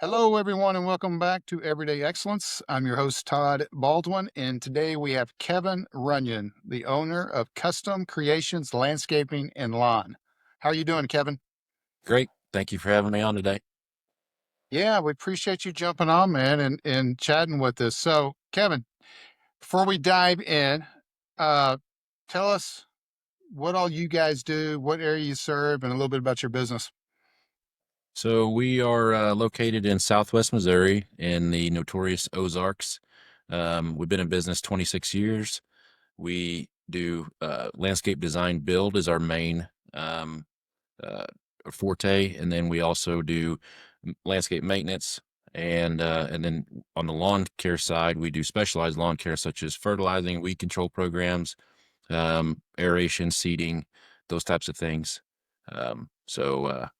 Hello, everyone, and welcome back to Everyday Excellence. I'm your host, Todd Baldwin, and today we have Kevin Runyon, the owner of Custom Creations Landscaping and Lawn. How are you doing, Kevin? Great. Thank you for having me on today. Yeah, we appreciate you jumping on, man, and chatting with us. So, Kevin, before we dive in, uh, tell us what all you guys do, what area you serve, and a little bit about your business. So we are located in Southwest Missouri in the notorious Ozarks. We've been in business 26 years. We do landscape design build is our main uh, forte, and then we also do landscape maintenance. And then on the lawn care side, we do specialized lawn care such as fertilizing, weed control programs, aeration, seeding, those types of things. But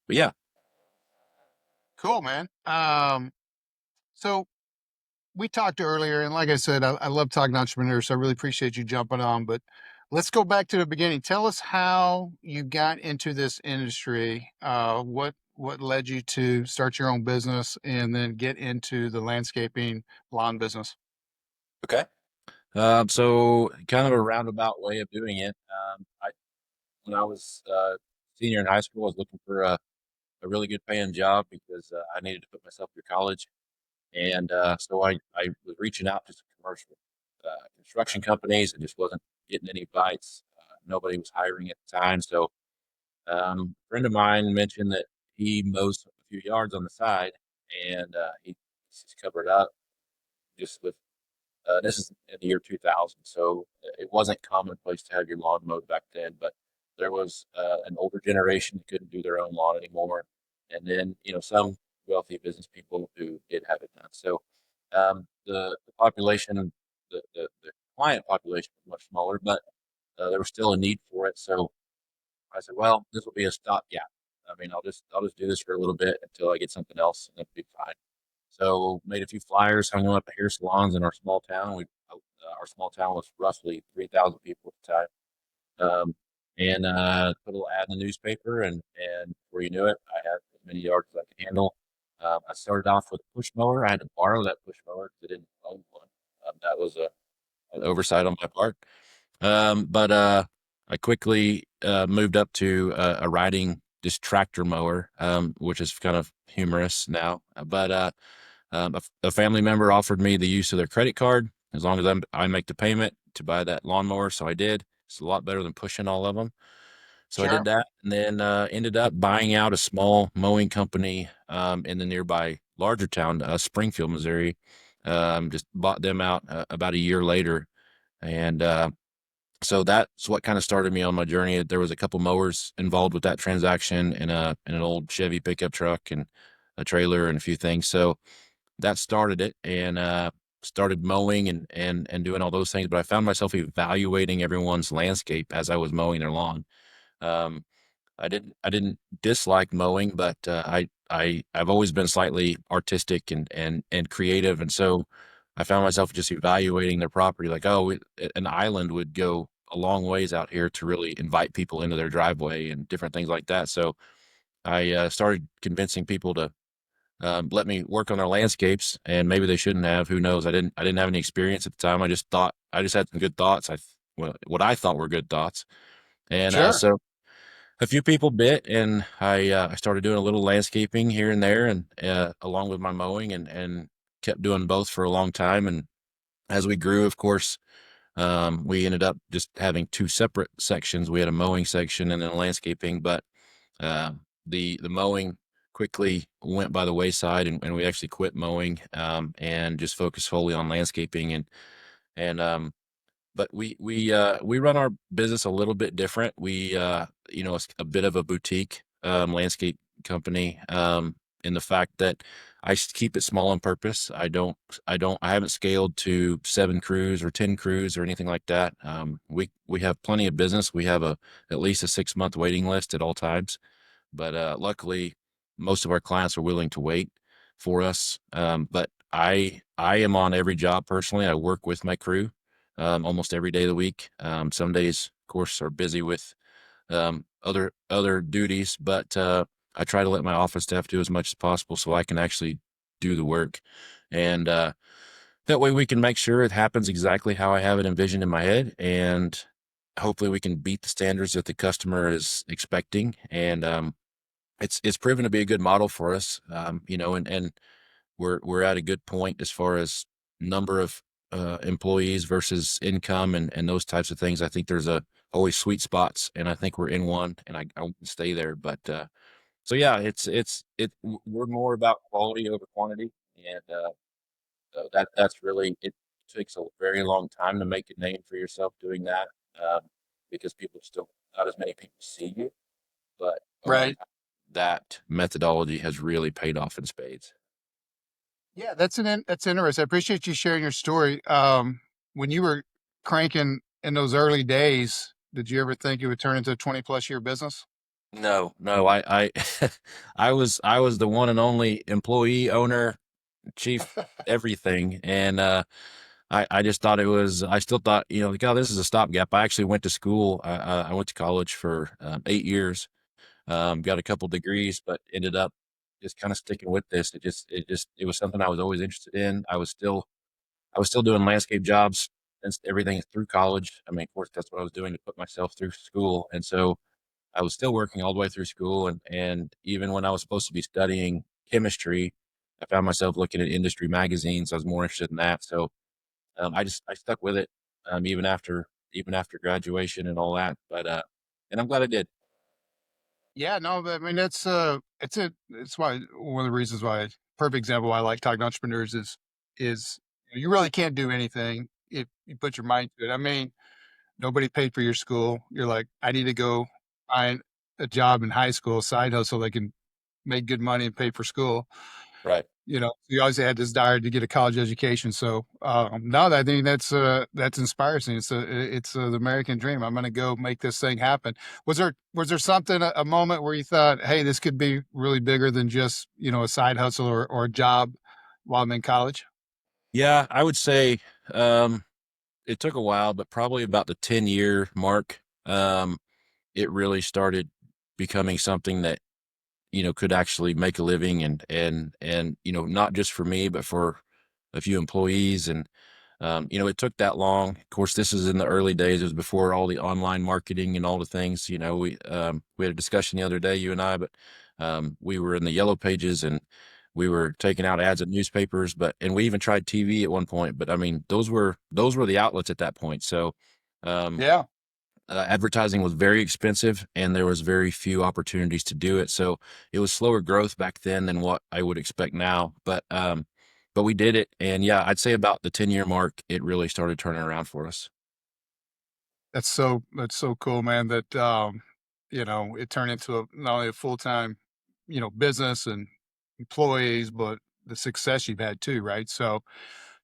yeah. Cool, man. So we talked earlier, and like I said, I love talking to entrepreneurs, so I really appreciate you jumping on. But let's go back to the beginning. Tell us how you got into this industry. What led you to start your own business and then get into the landscaping lawn business? Okay. So kind of a roundabout way of doing it. When I was senior in high school, I was looking for a really good paying job because I needed to put myself through college. And so I was reaching out to some commercial construction companies and just wasn't getting any bites. Nobody was hiring at the time. So a friend of mine mentioned that he mows a few yards on the side and he's covered up just with this is in the year 2000, so it wasn't commonplace to have your lawn mowed back then. But there was an older generation that couldn't do their own lawn anymore, and then some wealthy business people who did have it done. So the population, the client population was much smaller, but there was still a need for it. So I said, well, this will be a stopgap. I mean, I'll just do this for a little bit until I get something else, and it'll be fine. So made a few flyers, hung them up at hair salons in our small town. Our small town was roughly 3,000 people at the time, and put a little ad in the newspaper, and before you knew it, I had as many yards as I could handle. I started off with a push mower. I had to borrow that push mower because I didn't own one. That was an oversight on my part. But I quickly moved up to a riding just tractor mower, which is kind of humorous now. But a family member offered me the use of their credit card as long as I make the payment to buy that lawnmower. So I did. It's a lot better than pushing all of them. So I did Sure. that, and then ended up buying out a small mowing company in the nearby larger town, Springfield, Missouri. Just bought them out about a year later, and so that's what kind of started me on my journey. There was a couple mowers involved with that transaction, and an old Chevy pickup truck and a trailer and a few things. So that started it, and started mowing and doing all those things. But I found myself evaluating everyone's landscape as I was mowing their lawn. Um, I didn't dislike mowing, but I've always been slightly artistic and creative, and so I found myself just evaluating their property, like, oh, an island would go a long ways out here to really invite people into their driveway and different things like that. So I started convincing people to let me work on their landscapes, and maybe they shouldn't have. Who knows? I didn't have any experience at the time. I just had some good thoughts. What I thought were good thoughts, and Sure. so a few people bit, and I started doing a little landscaping here and there, and along with my mowing, and kept doing both for a long time. And as we grew, of course, we ended up just having two separate sections. We had a mowing section and then a landscaping, but uh, the mowing quickly went by the wayside, and we actually quit mowing, and just focused solely on landscaping. And but we run our business a little bit different. It's a bit of a boutique landscape company, in the fact that keep it small on purpose. I haven't scaled to 7 crews or 10 crews or anything like that. We have plenty of business. We have at least a 6 month waiting list at all times, but luckily most of our clients are willing to wait for us. But I am on every job personally. I work with my crew almost every day of the week. Some days, of course, are busy with other duties, but I try to let my office staff do as much as possible so I can actually do the work. And that way we can make sure it happens exactly how I have it envisioned in my head. And hopefully we can beat the standards that the customer is expecting. And it's proven to be a good model for us, and we're at a good point as far as number of employees versus income and those types of things. I think there's a always sweet spots, and I think we're in one, and I want to stay there. But so yeah, we're more about quality over quantity, and so that's really it. Takes a very long time to make a name for yourself doing that, um, because people still not as many people see you, but over Right. time, that methodology has really paid off in spades. Yeah, that's interesting. I appreciate you sharing your story. When you were cranking in those early days, did you ever think it would turn into a 20-plus-year business? No, no, I I was the one and only employee, owner, chief, everything, and I just thought it was. I still thought, like, oh, this is a stopgap. I actually went to school. I went to college for 8 years. Got a couple degrees, but ended up just kind of sticking with this. It was something I was always interested in. I was still doing landscape jobs and everything through college. I mean, of course, that's what I was doing to put myself through school, and so I was still working all the way through school, and even when I was supposed to be studying chemistry, I found myself looking at industry magazines. I was more interested in that, so I stuck with it, even after graduation and all that. But and I'm glad I did. Yeah, no, but I mean it's why one of the reasons why perfect example why I like talking to entrepreneurs is you really can't do anything if you put your mind to it. I mean, nobody paid for your school. You're like, I need to go find a job in high school, side hustle that can make good money and pay for school. Right. You always had this desire to get a college education. So no, I think that's inspiring. It's the American dream. I'm going to go make this thing happen. Was there something a moment where you thought, hey, this could be really bigger than just a side hustle or a job while I'm in college? Yeah, I would say um, it took a while, but probably about the 10-year mark, it really started becoming something that could actually make a living and not just for me, but for a few employees. And, it took that long. Of course, this is in the early days. It was before all the online marketing and all the things. We had a discussion the other day, you and I, but we were in the yellow pages and we were taking out ads in newspapers, and we even tried TV at one point. But I mean, those were the outlets at that point. So, um, Yeah. advertising was very expensive and there was very few opportunities to do it. So it was slower growth back then than what I would expect now. But we did it. And yeah, I'd say about the 10-year mark, it really started turning around for us. That's so cool, man, that it turned into not only a full-time, business and employees, but the success you've had too, right? So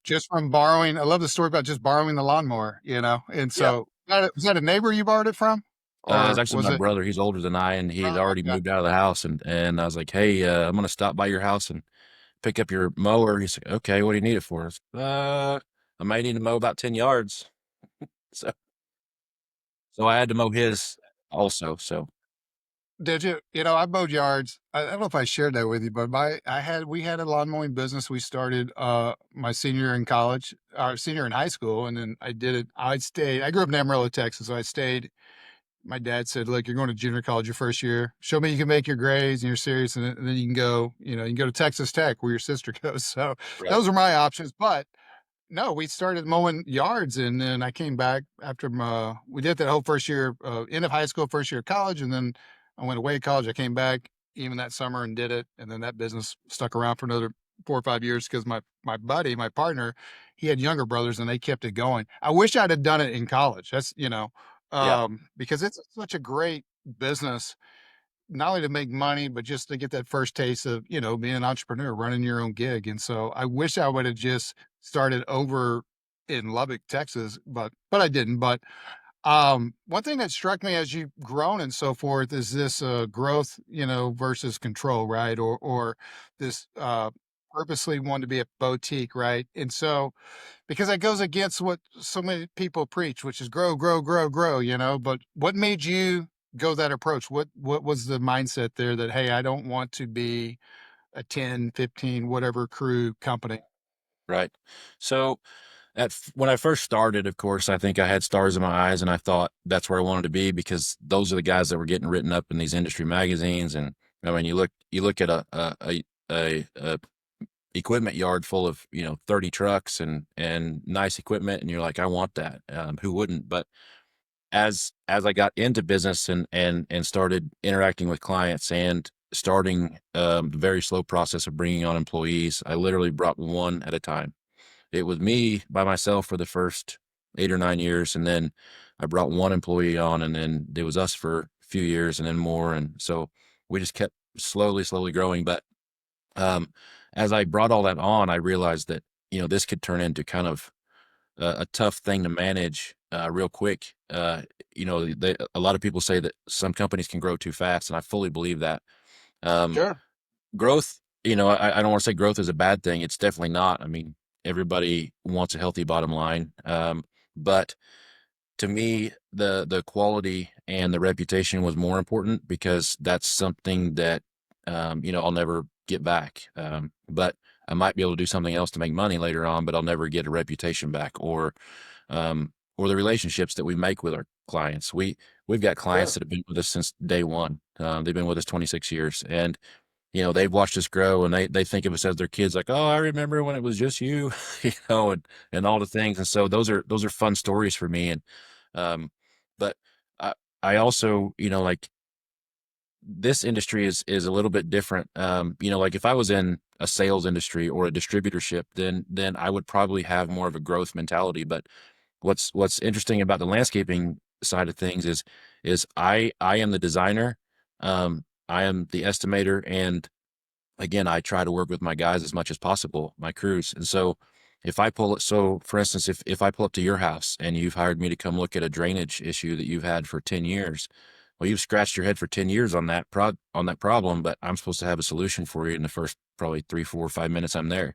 just from borrowing, I love the story about just borrowing the lawnmower, and Yeah. so was that a neighbor you borrowed it from? It's Or actually was my it brother. He's older than I, and he had oh, already okay. moved out of the house. And I was like, "Hey, I'm gonna stop by your house and pick up your mower." He's like, "Okay, what do you need it for?" I was, I might need to mow about 10 yards. So, so I had to mow his also. So Did you? I mowed yards. I don't know if I shared that with you, but we had a lawn mowing business we started my senior in college, our senior in high school, and then I grew up in Amarillo, Texas, so I stayed. My dad said, "Look, you're going to junior college your first year. Show me you can make your grades and you're serious, and then you can go, you can go to Texas Tech where your sister goes." So right. those are my options. But no, we started mowing yards, and then I came back after we did that whole first year, end of high school, first year of college, and then I went away to college. I came back even that summer and did it, and then that business stuck around for another 4 or 5 years because my buddy, my partner, he had younger brothers, and they kept it going. I wish I'd have done it in college. That's Yeah. because it's such a great business not only to make money, but just to get that first taste of, being an entrepreneur, running your own gig. And so I wish I would have just started over in Lubbock, Texas, but I didn't. But one thing that struck me as you've grown and so forth is this growth, versus control, right? Or this purposely wanting to be a boutique, right? And so because that goes against what so many people preach, which is grow, grow, grow, grow, but what made you go that approach? What was the mindset there that, hey, I don't want to be a 10, 15, whatever crew company? Right. So when I first started, of course, I think I had stars in my eyes, and I thought that's where I wanted to be because those are the guys that were getting written up in these industry magazines. And I mean, you look at a equipment yard full of 30 trucks and nice equipment, and you're like, I want that. Who wouldn't? But as I got into business and started interacting with clients and starting the very slow process of bringing on employees, I literally brought one at a time. It was me by myself for the first 8 or 9 years, and then I brought one employee on, and then it was us for a few years, and then more, and so we just kept slowly growing. But um, as I brought all that on, I realized that this could turn into kind of a tough thing to manage real quick. A lot of people say that some companies can grow too fast, and I fully believe that. Um, Sure. Growth, I don't want to say growth is a bad thing. It's definitely not. I mean, everybody wants a healthy bottom line. But to me, the quality and the reputation was more important because that's something that I'll never get back. But I might be able to do something else to make money later on, but I'll never get a reputation back or the relationships that we make with our clients. We've got clients Sure. that have been with us since day one. They've been with us 26 years, and they've watched us grow, and they think of us as their kids, like, oh, I remember when it was just you, and all the things. And so those are fun stories for me. And but I I also, like, this industry is a little bit different. Like if I was in a sales industry or a distributorship, then I would probably have more of a growth mentality. But what's interesting about the landscaping side of things is I am the designer, I am the estimator, and again, I try to work with my guys as much as possible, my crews. And so if I pull it, so for instance, if I pull up to your house and you've hired me to come look at a drainage issue that you've had for 10 years, well, you've scratched your head for 10 years on that problem, but I'm supposed to have a solution for you in the first probably 3, 4, 5 minutes I'm there.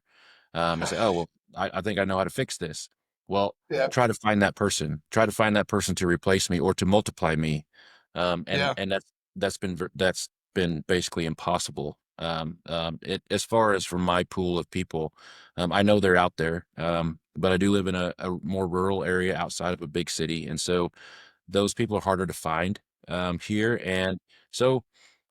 I say, oh, well, I think I know how to fix this. Well, Yeah. try to find that person to replace me or to multiply me. And, Yeah. and that's been basically impossible. As far as from my pool of people, I know they're out there, but I do live in a more rural area outside of a big city. And so those people are harder to find here. And so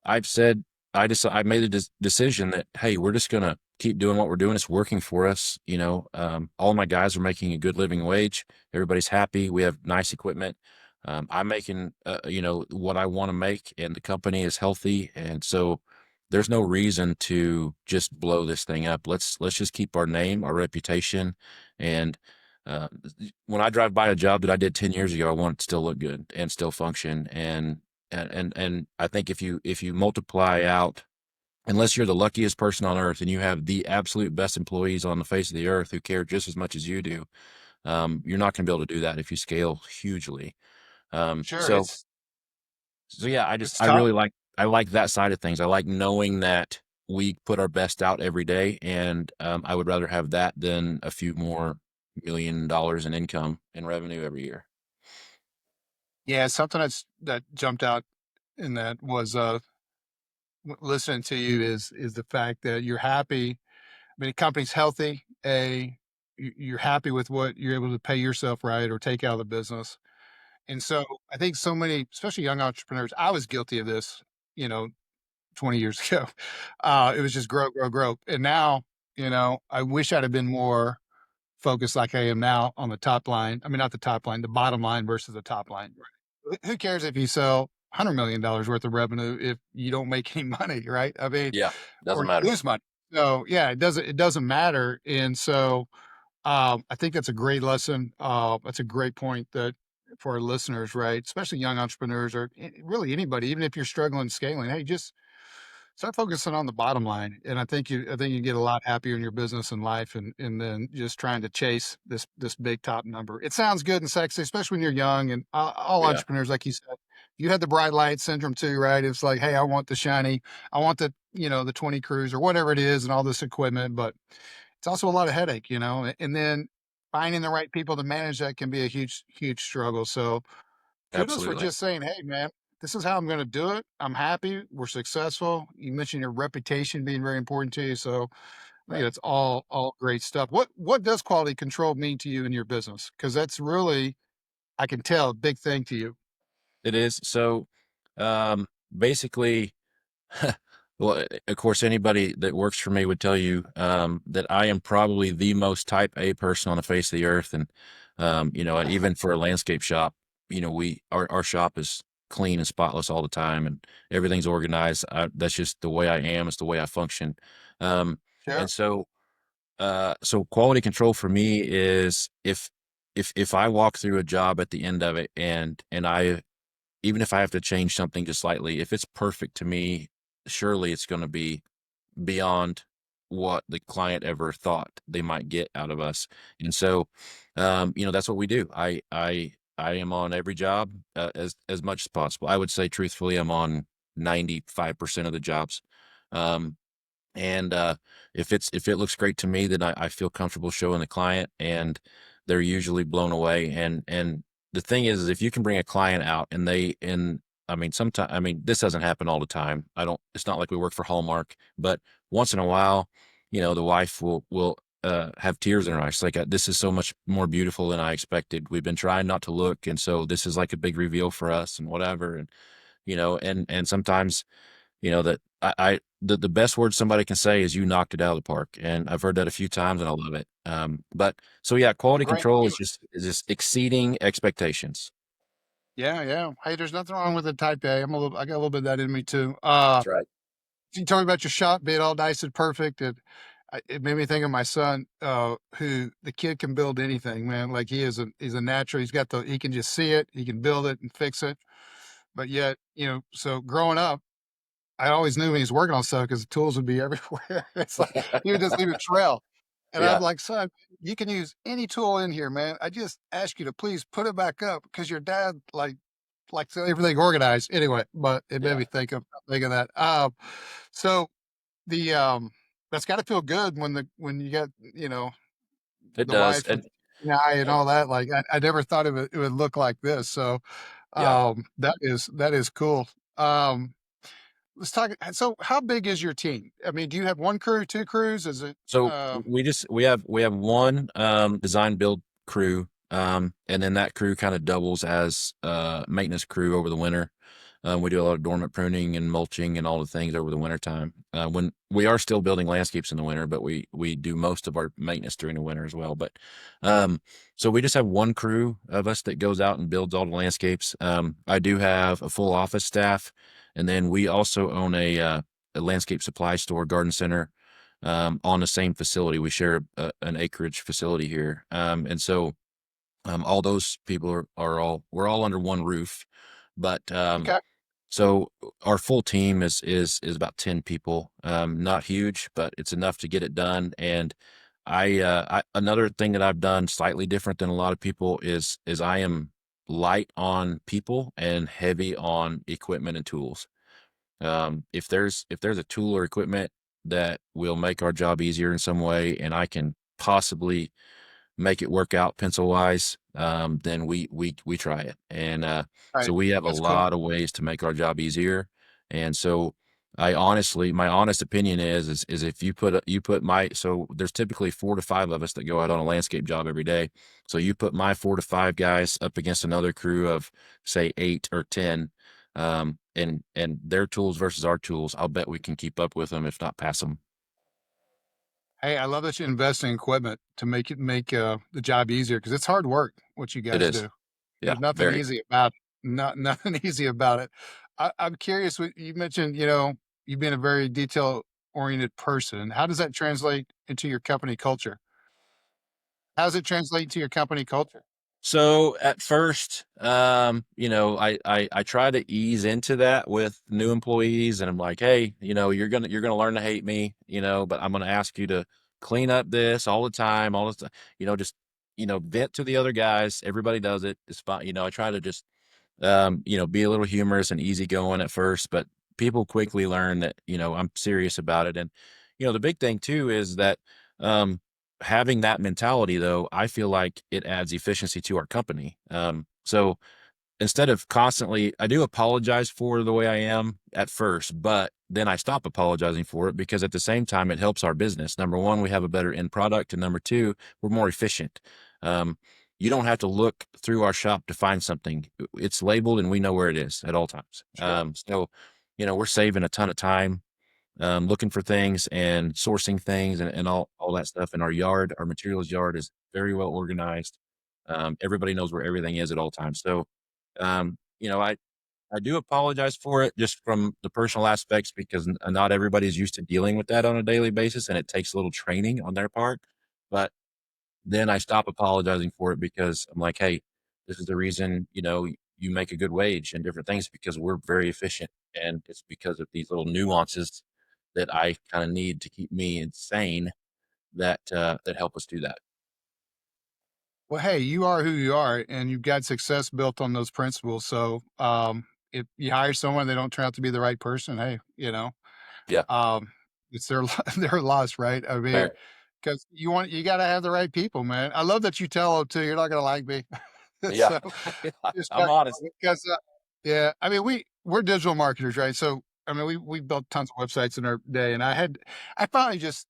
I've said, I made a decision that, hey, we're just going to keep doing what we're doing. It's working for us. All my guys are making a good living wage. Everybody's happy. We have nice equipment. I'm making, what I want to make, and the company is healthy. And so there's no reason to just blow this thing up. Let's just keep our name, our reputation, and uh, when I drive by a job that I did 10 years ago, I want it to still look good and still function. And I think if you multiply out, unless you're the luckiest person on earth and you have the absolute best employees on the face of the earth who care just as much as you do, you're not going to be able to do that if you scale hugely. Um, Sure. so so yeah, It's I tough. really I like that side of things. I like knowing that we put our best out every day, and I would rather have that than a few more $1 million in income and revenue every year. Yeah, something that jumped out in that was listening to you is the fact that you're happy. I mean, the company's healthy. You're happy with what you're able to pay yourself, right, or take out of the business. And so I think so many, especially young entrepreneurs, I was guilty of this, you know, 20 years ago. It was just grow, grow, grow. And now, I wish I'd have been more focused like I am now on the top line. I mean, not the top line, the bottom line versus the top line. Who cares if you sell $100 million worth of revenue if you don't make any money, right? I mean, Yeah, or doesn't you matter. lose money. So yeah, it doesn't matter. And so I think that's a great lesson. That's a great point that for our listeners, right? Especially young entrepreneurs or really anybody, even if you're struggling scaling, hey, just start focusing on the bottom line. And I think you get a lot happier in your business and life and then just trying to chase this big top number. It sounds good and sexy, especially when you're young and all Yeah, entrepreneurs, like you said, you had the bright light syndrome too, right? It's like, hey, I want the shiny, I want the 20 crews or whatever it is and all this equipment, but it's also a lot of headache, and then finding the right people to manage that can be a huge, huge struggle. So kudos for absolutely. just saying, hey, man. this is how I'm going to do it. I'm happy. We're successful. You mentioned your reputation being very important to you. So I think Right. that's all great stuff. What does quality control mean to you in your business? Because that's really, I can tell, a big thing to you. It is. So, basically, well, of course, anybody that works for me would tell you that I am probably the most type A person on the face of the earth. And, even for a landscape shop, our shop is clean and spotless all the time and everything's organized. That's just the way I am. It's the way I function. Um, Sure. and so quality control for me is if I walk through a job at the end of it and I even if I have to change something just slightly, if it's perfect to me, surely it's going to be beyond what the client ever thought they might get out of us. And so, that's what we do. I am on every job as much as possible. I would say truthfully, I'm on 95% of the jobs. Um, and if it looks great to me, then I feel comfortable showing the client, and they're usually blown away. And the thing is if you can bring a client out and I mean, sometimes, I mean, this doesn't happen all the time. I don't. It's not like we work for Hallmark, but once in a while, the wife will have tears in her eyes. Like, this is so much more beautiful than I expected. We've been trying not to look, and so this is like a big reveal for us, and whatever. And and sometimes that the best word somebody can say is you knocked it out of the park. And I've heard that a few times and I love it. But so yeah, It's a quality great control feeling. is just exceeding expectations. Yeah, yeah. Hey, there's nothing wrong with a type A. I got a little bit of that in me too. That's right. You told me about your shop being all nice and perfect, and it made me think of my son, who the kid can build anything, man. Like he's a natural. He can just see it, he can build it and fix it. But yet, so growing up, I always knew when he was working on stuff because the tools would be everywhere. It's like he would just leave a trail, and I'm Yeah. like, son, you can use any tool in here, man. I just ask you to please put it back up because your dad likes everything organized anyway. But it made Yeah. me think of that. So the, that's gotta feel good when you got, It the does. wife with the eye and And all that, like, I never thought it would look like this, so, yeah. that is cool. Um, let's talk so how big is your team? I mean, do you have 1 crew, 2 crews? Is it, So we have one design build crew, and then that crew kind of doubles as maintenance crew over the winter. We do a lot of dormant pruning and mulching and all the things over the winter time. When we are still building landscapes in the winter, but we do most of our maintenance during the winter as well. But so we just have one crew of us that goes out and builds all the landscapes. I do have a full office staff, and then we also own a landscape supply store, garden center, on the same facility. We share an acreage facility here. And so all those people we're all under one roof. But okay, so our full team is about 10 people. Not huge, but it's enough to get it done. And another thing that I've done slightly different than a lot of people is I am light on people and heavy on equipment and tools. If there's a tool or equipment that will make our job easier in some way, and I can possibly make it work out pencil wise, then we try it. And right, so we have a that's cool. lot of ways to make our job easier. And so my honest opinion is if you put my so there's typically 4 to 5 of us that go out on a landscape job every day. So you put my 4 to 5 guys up against another crew of say 8 or 10, and their tools versus our tools, I'll bet we can keep up with them, if not pass them. Hey, I love that you invest in equipment to make the job easier because it's hard work what you It guys is. do. Yeah, There's nothing very. easy about nothing easy about it. I'm curious, what you mentioned, you being a very detail-oriented person. How does that translate into your company culture? How does it translate to your company culture? So at first, I try to ease into that with new employees, and I'm like, hey, you're gonna learn to hate me, but I'm gonna ask you to clean up this all the time, all this, just vent to the other guys. Everybody does it. It's fine. I try to just be a little humorous and easygoing at first, but people quickly learn that, I'm serious about it. And, the big thing too is that, having that mentality though, I feel like it adds efficiency to our company. So instead of constantly, I do apologize for the way I am at first, but then I stop apologizing for it because at the same time, it helps our business. Number one, we have a better end product. And number two, we're more efficient. Um, you don't have to look through our shop to find something. It's labeled and we know where it is at all times. Sure. So, we're saving a ton of time looking for things and sourcing things and all that stuff. In our yard, our materials yard is very well organized. Everybody knows where everything is at all times. So, I do apologize for it just from the personal aspects because not everybody's used to dealing with that on a daily basis, and it takes a little training on their part. But then I stop apologizing for it because I'm like, hey, this is the reason, you make a good wage and different things because we're very efficient. And it's because of these little nuances that I kind of need to keep me insane that help us do that. Well, hey, you are who you are, and you've got success built on those principles. So, if you hire someone, they don't turn out to be the right person. Hey, Yeah. um, it's their their loss, right? I mean, Fair. because you got to have the right people, man. I love that you tell them too. You're not gonna like me, Yeah. so Yeah, just I'm honest. because yeah, I mean we're digital marketers, right? So I mean we built tons of websites in our day, and I finally just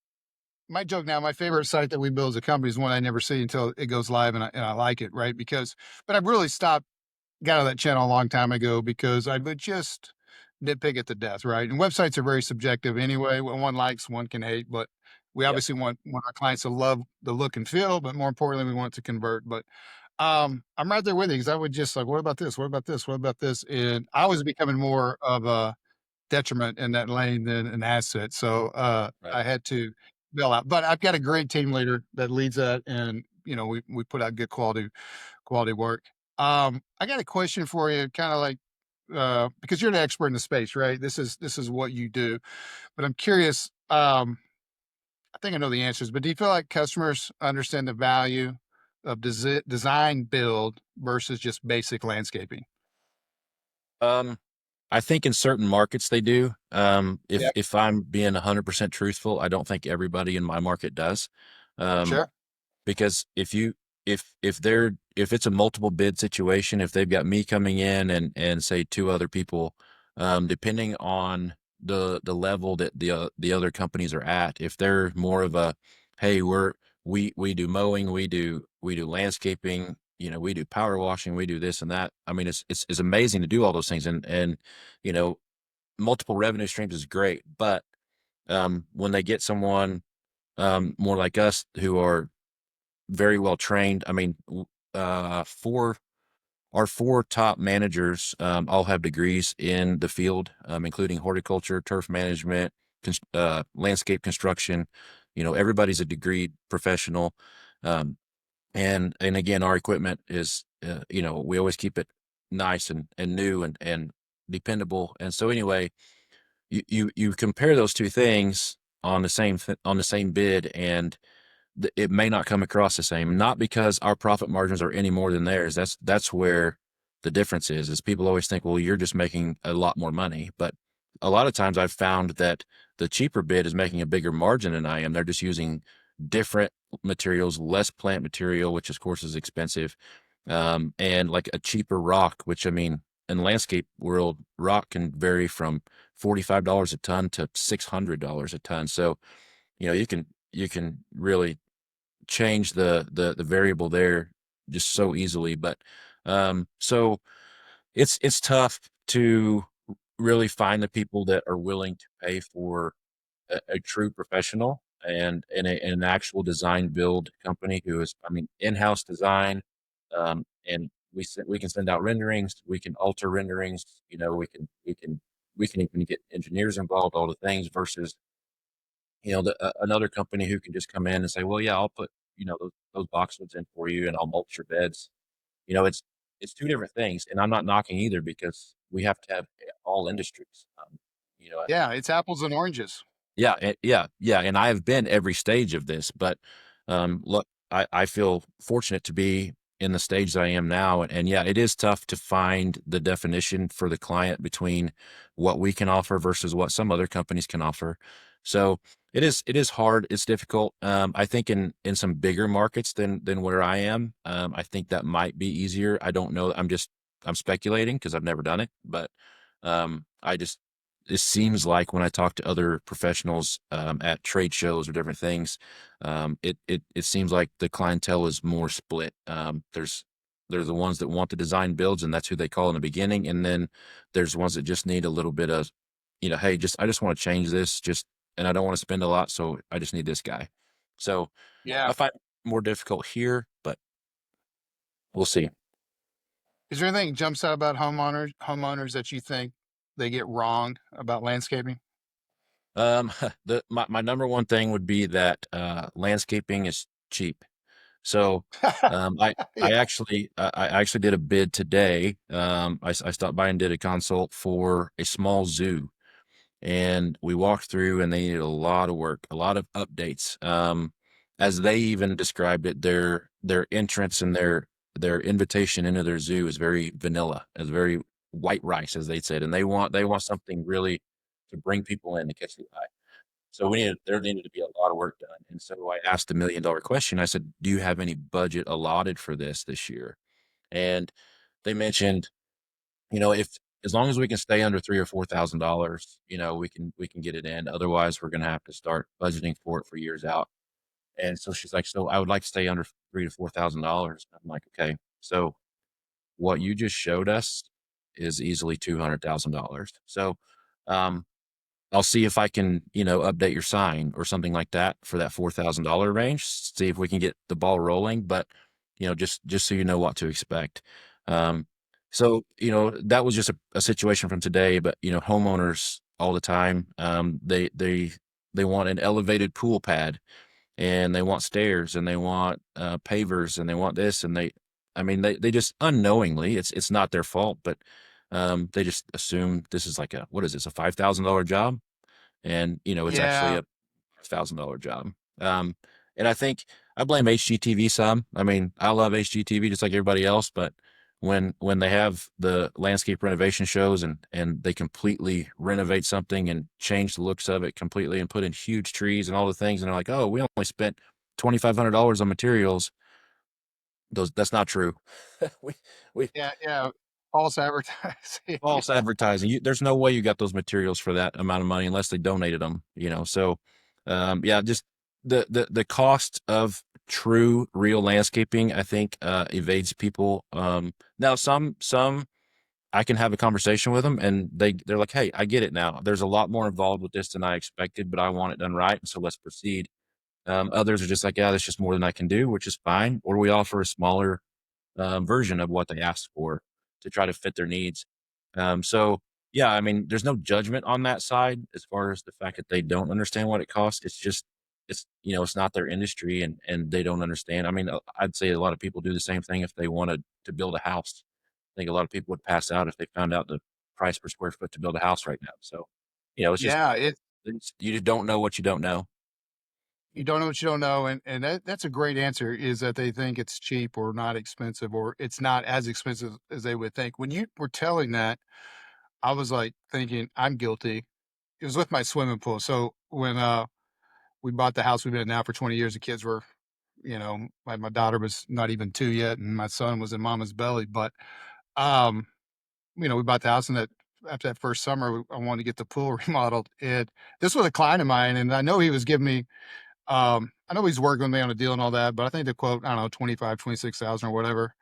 my joke now, my favorite site that we build as a company is one I never see until it goes live, and I like it, right? Because, but I've really stopped, got out of that channel a long time ago because I would just nitpick it to death, right? And websites are very subjective anyway. What one likes, one can hate, but we Yep. obviously want our clients to love the look and feel, but more importantly, we want it to convert. But I'm right there with you because I would just like, what about this? What about this? What about this? And I was becoming more of a detriment in that lane than an asset. So Right. I had to bail out. But I've got a great team leader that leads that, and we put out good quality work. I got a question for you, kind of like because you're an expert in the space, right? This is what you do. But I'm curious. I think I know the answers, but do you feel like customers understand the value of design build versus just basic landscaping? Um, I think in certain markets they do. Yeah, If I'm being 100% truthful, I don't think everybody in my market does. Um, sure. because if it's a multiple bid situation, if they've got me coming in and say two other people, depending on the level that the other companies are at, if they're more of a, hey, we do mowing, we do landscaping, we do power washing, we do this and that. I mean, it's amazing to do all those things, and you know multiple revenue streams is great, but when they get someone more like us who are very well trained. I mean, four our four top managers all have degrees in the field, including horticulture, turf management, landscape construction. Everybody's a degree professional, um, and again, our equipment is, we always keep it nice and new and dependable. And so, anyway, you compare those two things on the same bid, and it may not come across the same, not because our profit margins are any more than theirs. That's where the difference is people always think, well, you're just making a lot more money. But a lot of times I've found that the cheaper bid is making a bigger margin than I am. They're just using different materials, less plant material, which of course is expensive. And like a cheaper rock, which, I mean, in the landscape world, rock can vary from $45 a ton to $600 a ton. So, you can really change the variable there just so easily. But so it's tough to really find the people that are willing to pay for a true professional and an actual design build company who is, I mean, in-house design. And we can send out renderings, we can alter renderings, we can even get engineers involved, all the things versus another company who can just come in and say, well, yeah, I'll put, those boxwoods in for you and I'll mulch your beds. It's two different things. And I'm not knocking either because we have to have all industries. You know, Yeah, it's apples and oranges. yeah, yeah. And I have been every stage of this, but look, I feel fortunate to be in the stage that I am now. And yeah, it is tough to find the definition for the client between what we can offer versus what some other companies can offer. So it is hard. It's difficult. I think in some bigger markets than where I am, I think that might be easier. I don't know. I'm speculating because I've never done it, but I just it seems like when I talk to other professionals at trade shows or different things, it seems like the clientele is more split. There's the ones that want the design builds, and that's who they call in the beginning, and then there's ones that just need a little bit of, hey, just I just want to change this, just and I don't want to spend a lot, so I just need this guy. So Yeah. I find it more difficult here, but we'll see. Is there anything jumps out about homeowners that you think they get wrong about landscaping? My number one thing would be that landscaping is cheap. So, Yeah. I actually did a bid today. I stopped by and did a consult for a small zoo, and we walked through, and they needed a lot of work, a lot of updates. As they even described it, their entrance and their invitation into their zoo is very vanilla, is very white rice, as they said, and they want something really to bring people in to catch the eye. So there needed to be a lot of work done. And so I asked the $1 million question. I said, "Do you have any budget allotted for this year?" And they mentioned, if as long as we can stay under $3,000 or $4,000, we can get it in. Otherwise, we're going to have to start budgeting for it for years out. And so she's like, "So I would like to stay under $3,000 to $4,000." I'm like, "Okay, so what you just showed us is easily $200,000. So, um, I'll see if I can, update your sign or something like that for that $4,000 range. See if we can get the ball rolling, but just so you know what to expect." Um, so that was just a situation from today, but homeowners all the time, they want an elevated pool pad, and they want stairs, and they want pavers, and they want this, and I mean, they just unknowingly, it's not their fault, but they just assume this is like what is this, a $5,000 job? And it's actually Yeah. a $1,000 job. Um, and I think I blame HGTV some. I mean, I love HGTV just like everybody else, but when they have the landscape renovation shows, and they completely renovate something and change the looks of it completely and put in huge trees and all the things, and they're like, "Oh, we only spent $2,500 on materials." That's not true. we we Yeah. Yeah. False advertising. False Yeah. advertising. There's no way you got those materials for that amount of money unless they donated them. So, yeah, just the cost of true real landscaping, I think, evades people. Now some I can have a conversation with them, and they're like, "Hey, I get it now. There's a lot more involved with this than I expected, but I want it done right, so let's proceed." Others are just like, "Yeah, that's just more than I can do," which is fine. Or we offer a smaller version of what they asked for to try to fit their needs. So yeah, I mean, there's no judgment on that side as far as the fact that they don't understand what it costs. It's just it's not their industry, and they don't understand. I mean, I'd say a lot of people do the same thing if they wanted to build a house. I think a lot of people would pass out if they found out the price per square foot to build a house right now. So, it's just Yeah. you just don't know what you don't know. You don't know what you don't know, and that's a great answer, is that they think it's cheap or not expensive, or it's not as expensive as they would think. When you were telling that, I was, like, thinking, I'm guilty. It was with my swimming pool. So, when, we bought the house we've been in now for 20 years, the kids were, my daughter was not even 2 yet, and my son was in mama's belly, but, um, we bought the house, and that after that first summer, I wanted to get the pool remodeled, and this was a client of mine, and I know he was giving me, I know he's working with me on a deal and all that, but I think the quote, I don't know, 25, 26,000 or whatever.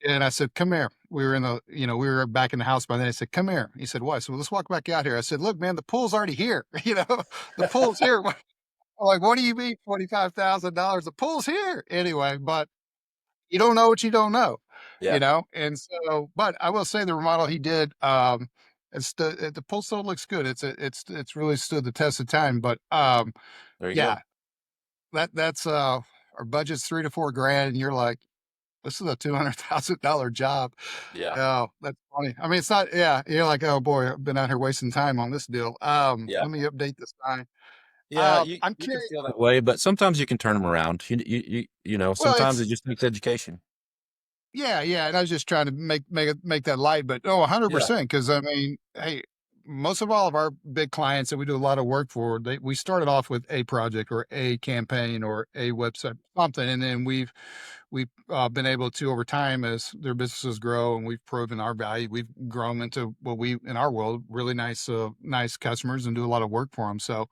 And I said, "Come here." We were back in the house by then. I said, "Come here." He said, "What?" I said, "Well, let's walk back out here." I said, "Look, man, the pool's already here." The pool's here. I'm like, "What do you mean $25,000? The pool's here." Anyway, but you don't know what you don't know, Yeah, And so, but I will say the remodel he did, the pool still looks good. It's really stood the test of time. But there you go. yeah, that's our budget's 3 to 4 grand, and you're like, this is a $200,000 job. Yeah, Oh, that's funny. I mean, it's not. Yeah, you're like, oh boy, I've been out here wasting time on this deal. yeah. Let me update this sign. Yeah, you I'm you can curious. feel that way, but sometimes you can turn them around. Well, Sometimes it just takes education. yeah, yeah, and I was just trying to make that light, but no, Yeah, 100%. Because I mean, hey. most of all of our big clients that we do a lot of work for, we started off with a project or a campaign or a website, something, and then we've been able to over time as their businesses grow and we've proven our value, we've grown into what we in our world really nice customers and do a lot of work for them. So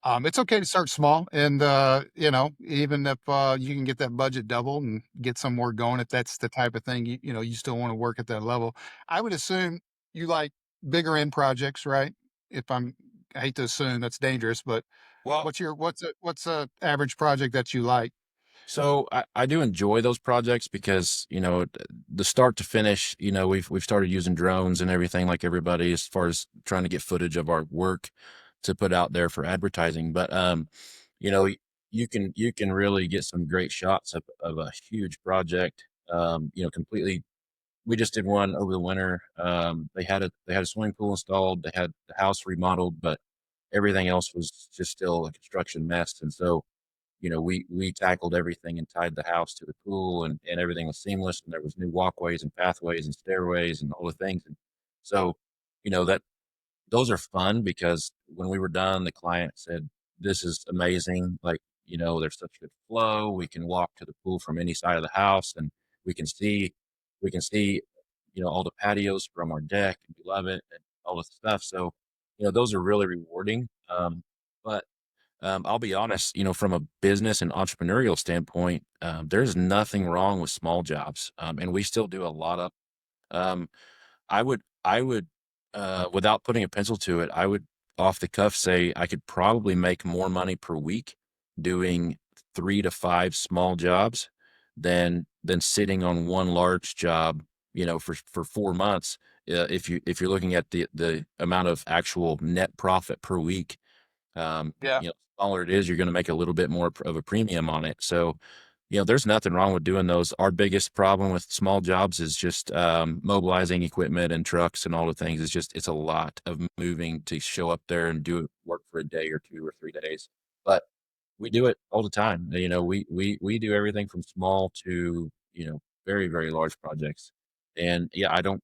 it's okay to start small, and even if you can get that budget doubled and get some more going, if that's the type of thing you still want to work at that level. I would assume you like bigger end projects, right? If I'm, I hate to assume that's dangerous, but Well, what's a average project that you like? so I do enjoy those projects because, the start to finish, we've started using drones and everything like everybody as far as trying to get footage of our work to put out there for advertising. But you know, y- you can really get some great shots of a huge project. Completely. We just did one over the winter. They had a swimming pool installed, they had the house remodeled, but everything else was just still a construction mess. And so we tackled everything and tied the house to the pool, and everything was seamless, and there was new walkways and pathways and stairways and all the things. And so, that those are fun because when we were done, the client said, "This is amazing. Like, there's such good flow. We can walk to the pool from any side of the house, and we can see, we can see, all the patios from our deck, and we love it, and all this stuff." So, those are really rewarding. But I'll be honest, from a business and entrepreneurial standpoint, there's nothing wrong with small jobs, and we still do a lot of. Um, I would, without putting a pencil to it, I would off the cuff say I could probably make more money per week doing 3 to 5 small jobs than sitting on one large job, for 4 months. If you're looking at the amount of actual net profit per week, um, Yeah. you know, smaller it is, you're going to make a little bit more of a premium on it. So, there's nothing wrong with doing those. Our biggest problem with small jobs is just mobilizing equipment and trucks and all the things. It's a lot of moving to show up there and do work for a day or 2 or 3 days. But we do it all the time. We do everything from small to very very large projects. And yeah, I don't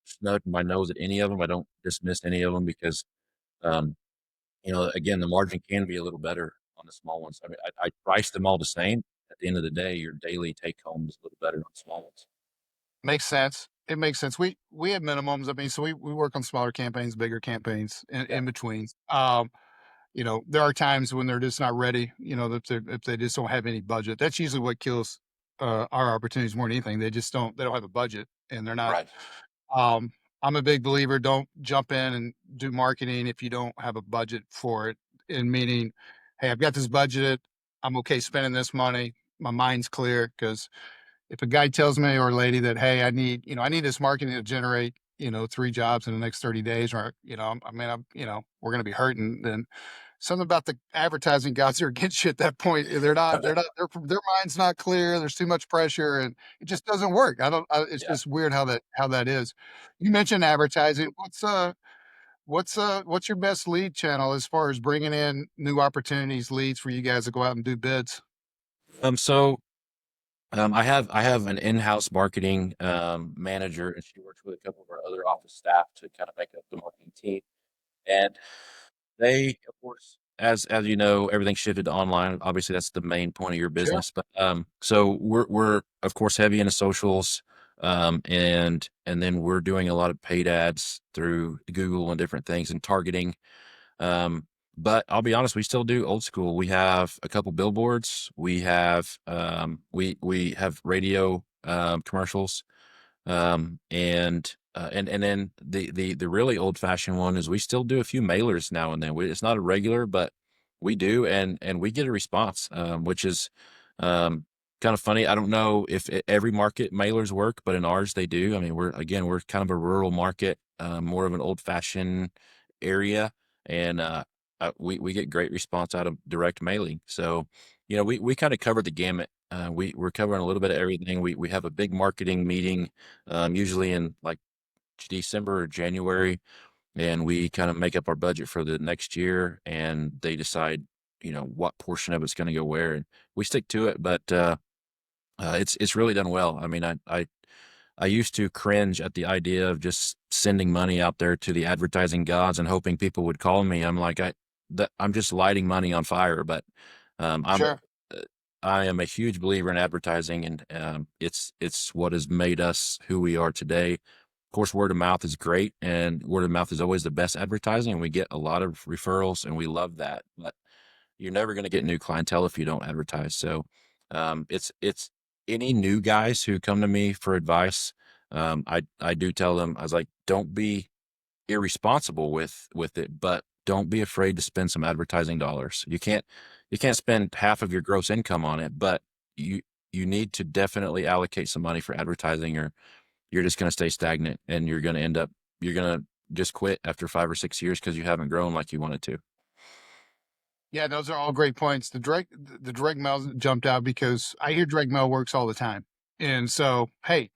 snub my nose at any of them. I don't dismiss any of them because um, again, the margin can be a little better on the small ones. I mean, I price them all the same. At the end of the day, your daily take home is a little better on small ones. Makes sense. It makes sense. We have minimums. I mean, so we work on smaller campaigns, bigger campaigns, Yeah, in between. There are times when they're just not ready, if they just don't have any budget. That's usually what kills our opportunities more than anything. They don't have a budget, and they're not. right. Um, I'm a big believer, don't jump in and do marketing if you don't have a budget for it. In meaning, hey, I've got this budgeted. I'm okay spending this money. My mind's clear because if a guy tells me or a lady that, hey, I need this marketing to generate, 3 jobs in the next 30 days, or, we're going to be hurting, then something about the advertising gods are against you at that point. Their mind's not clear. There's too much pressure and it just doesn't work. It's Yeah. just weird how that is. You mentioned advertising. What's your best lead channel as far as bringing in new opportunities, leads for you guys to go out and do bids? So I have an in-house marketing manager, and she works with a couple of our other office staff to kind of make up the marketing team. And they, of course, as you know, everything shifted to online. Obviously, that's the main point of your Sure. business. But so we're of course heavy into socials, and then we're doing a lot of paid ads through Google and different things and targeting. But I'll be honest, we still do old school. We have a couple billboards. We have radio commercials, and then the really old fashioned one is we still do a few mailers now and then. It's not a regular, but we do, and we get a response, which is um, kind of funny. I don't know if every market mailers work, but in ours they do. I mean, we're kind of a rural market, more of an old fashioned area, and we get great response out of direct mailing. So we kind of cover the gamut. We're covering a little bit of everything. We have a big marketing meeting, usually in like December or January, and we kind of make up our budget for the next year, and they decide, what portion of it's going to go where, and we stick to it. But it's really done well. I mean, I used to cringe at the idea of just sending money out there to the advertising gods and hoping people would call me. I'm like, I'm just lighting money on fire. But I'm Sure. uh, I am a huge believer in advertising, and it's what has made us who we are today. Of course, word of mouth is great, and word of mouth is always the best advertising, and we get a lot of referrals, and we love that. But you're never going to get new clientele if you don't advertise. So, it's any new guys who come to me for advice. I do tell them, I was like, don't be irresponsible with it, but don't be afraid to spend some advertising dollars. You can't spend half of your gross income on it, but you you need to definitely allocate some money for advertising, or you're just going to stay stagnant, and you're going to just quit after 5 or 6 years because you haven't grown like you wanted to. Yeah, those are all great points. The direct mail jumped out because I hear direct mail works all the time. And so, hey,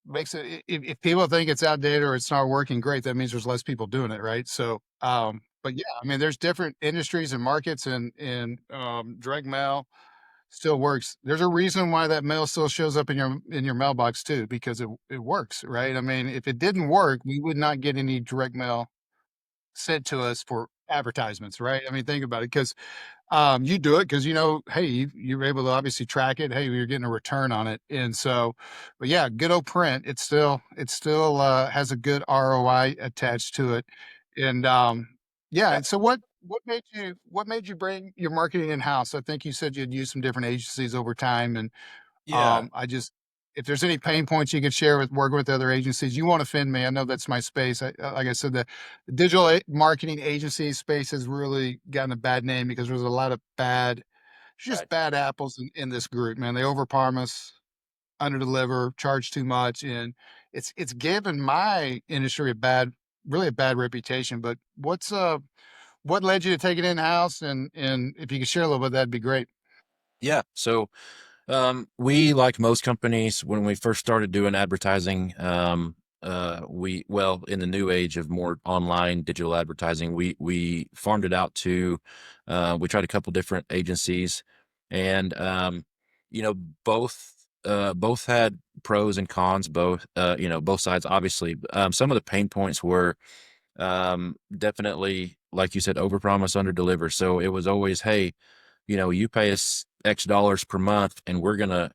makes it if people think it's outdated or it's not working, great. That means there's less people doing it, right? So, but yeah, I mean, there's different industries and markets, and direct mail still works. There's a reason why that mail still shows up in your mailbox too, because it works, right? I mean, if it didn't work, we would not get any direct mail sent to us for advertisements, right? I mean, think about it, because you do it because, hey, you're able to obviously track it. Hey, you're getting a return on it. And so, but yeah, good old print. It still has a good ROI attached to it. And yeah. Yeah. And so what made you bring your marketing in house? I think you said you'd used some different agencies over time. And Yeah. I just, if there's any pain points you could share with working with other agencies, you won't offend me. I know that's my space. Like I said, the digital marketing agency space has really gotten a bad name because there's a lot of just Right. bad apples in this group, man. They overpromise, underdeliver, charge too much, and it's given my industry really a bad reputation. But what led you to take it in house, and if you could share a little bit, that'd be great. Yeah. So, we, like most companies, when we first started doing advertising, in the new age of more online digital advertising, we farmed it out to, we tried a couple different agencies, and, you know, both had pros and cons, both sides, obviously. Some of the pain points were, definitely, like you said, overpromise, underdeliver. So it was always, hey, you pay us X dollars per month, and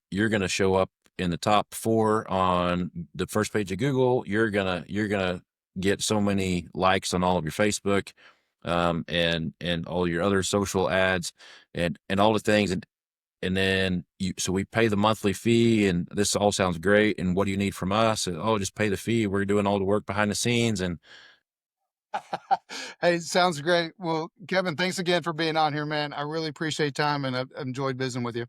you're gonna show up in the top four on the first page of Google. You're gonna get so many likes on all of your Facebook, and all your other social ads, and all the things, and then so we pay the monthly fee, and this all sounds great. And what do you need from us? And, oh, just pay the fee. We're doing all the work behind the scenes, and Hey, sounds great. Well, Kevin, thanks again for being on here, man. I really appreciate time, and I've enjoyed visiting with you.